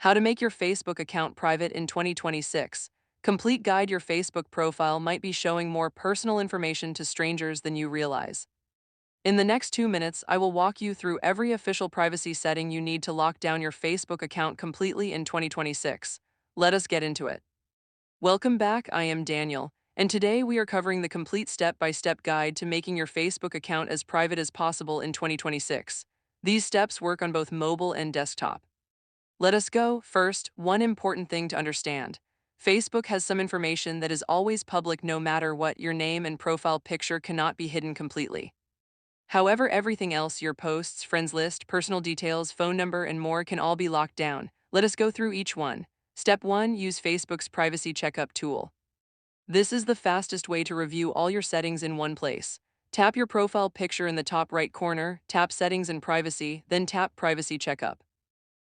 How to make your Facebook account private in 2026. Complete guide. Your Facebook profile might be showing more personal information to strangers than you realize. In the next 2 minutes, I will walk you through every official privacy setting you need to lock down your Facebook account completely in 2026. Let us get into it. Welcome back, I am Daniel, and today we are covering the complete step-by-step guide to making your Facebook account as private as possible in 2026. These steps work on both mobile and desktop. Let us go. First, one important thing to understand. Facebook has some information that is always public no matter what. Your name and profile picture cannot be hidden completely. However, everything else, your posts, friends list, personal details, phone number, and more can all be locked down. Let us go through each one. Step 1. Use Facebook's Privacy Checkup tool. This is the fastest way to review all your settings in one place. Tap your profile picture in the top right corner, tap Settings and Privacy, then tap Privacy Checkup.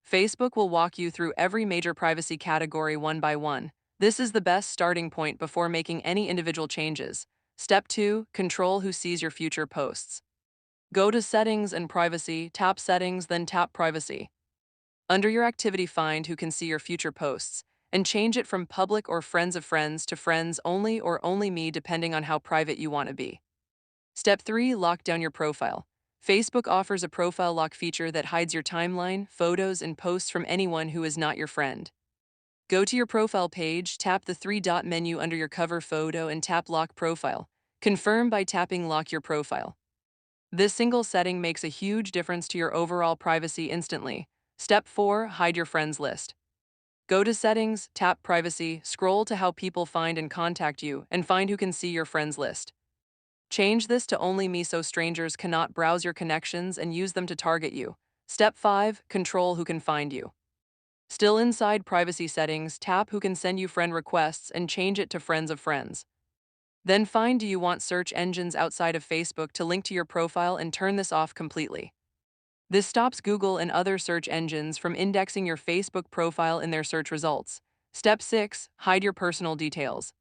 Facebook will walk you through every major privacy category one by one. This is the best starting point before making any individual changes. Step 2. Control who sees your future posts. Go to Settings and Privacy, tap Settings, then tap Privacy. Under your activity, find who can see your future posts, and change it from public or friends of friends to friends only or only me depending on how private you want to be. Step 3. Lock down your profile. Facebook offers a profile lock feature that hides your timeline, photos, and posts from anyone who is not your friend. Go to your profile page, tap the three-dot menu under your cover photo and tap Lock Profile. Confirm by tapping Lock Your Profile. This single setting makes a huge difference to your overall privacy instantly. Step 4. Hide your friends list. Go to Settings, tap Privacy, scroll to How people find and contact you, and find who can see your friends list. Change this to Only Me so strangers cannot browse your connections and use them to target you. Step 5. Control who can find you. Still inside Privacy Settings, tap Who can send you friend requests and change it to Friends of Friends. Then find Do you want search engines outside of Facebook to link to your profile and turn this off completely. This stops Google and other search engines from indexing your Facebook profile in their search results. Step 6. Hide your personal details.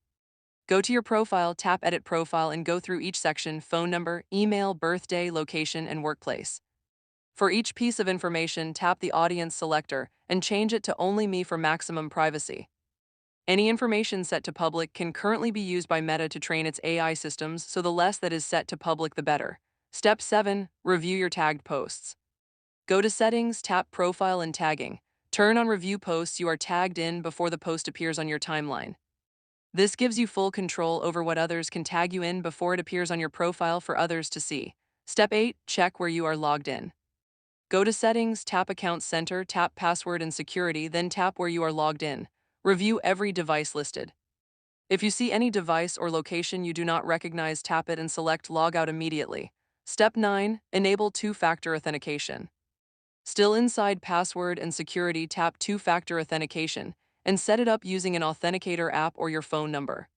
Go to your profile, tap Edit Profile, and go through each section: phone number, email, birthday, location, and workplace. For each piece of information, tap the Audience selector and change it to Only Me for maximum privacy. Any information set to public can currently be used by Meta to train its AI systems, so the less that is set to public, the better. Step 7. Review your tagged posts. Go to Settings, tap Profile and Tagging. Turn on Review posts you are tagged in before the post appears on your timeline. This gives you full control over what others can tag you in before it appears on your profile for others to see. Step 8. Check where you are logged in. Go to Settings, tap Account Center, tap Password and Security, then tap where you are logged in. Review every device listed. If you see any device or location you do not recognize, tap it and select Log Out immediately. Step 9. Enable two-factor authentication. Still inside Password and Security, tap two-factor authentication and set it up using an authenticator app or your phone number.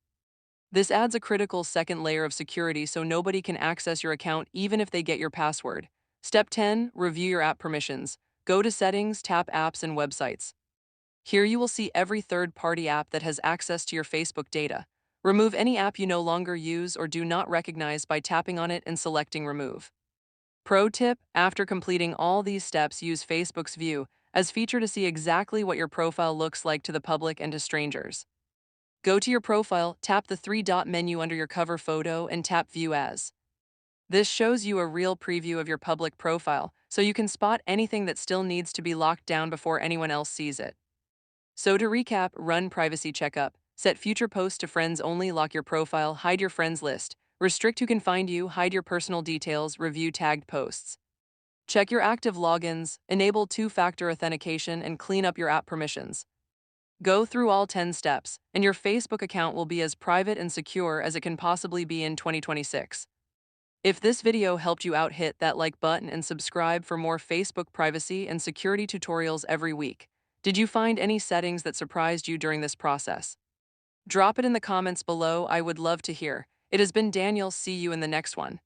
This adds a critical second layer of security so nobody can access your account even if they get your password. Step 10. Review your app permissions. Go to Settings, tap Apps and Websites. Here you will see every third-party app that has access to your Facebook data. Remove any app you no longer use or do not recognize by tapping on it and selecting Remove. Pro tip: after completing all these steps, use Facebook's View as feature to see exactly what your profile looks like to the public and to strangers. Go to your profile, tap the three-dot menu under your cover photo and tap View As. This shows you a real preview of your public profile, so you can spot anything that still needs to be locked down before anyone else sees it. So to recap: run Privacy Checkup, set future posts to friends only, lock your profile, hide your friends list, restrict who can find you, hide your personal details, review tagged posts. Check your active logins, enable two-factor authentication, and clean up your app permissions. Go through all 10 steps, and your Facebook account will be as private and secure as it can possibly be in 2026. If this video helped you out, hit that like button and subscribe for more Facebook privacy and security tutorials every week. Did you find any settings that surprised you during this process? Drop it in the comments below, I would love to hear. It has been Daniel, see you in the next one.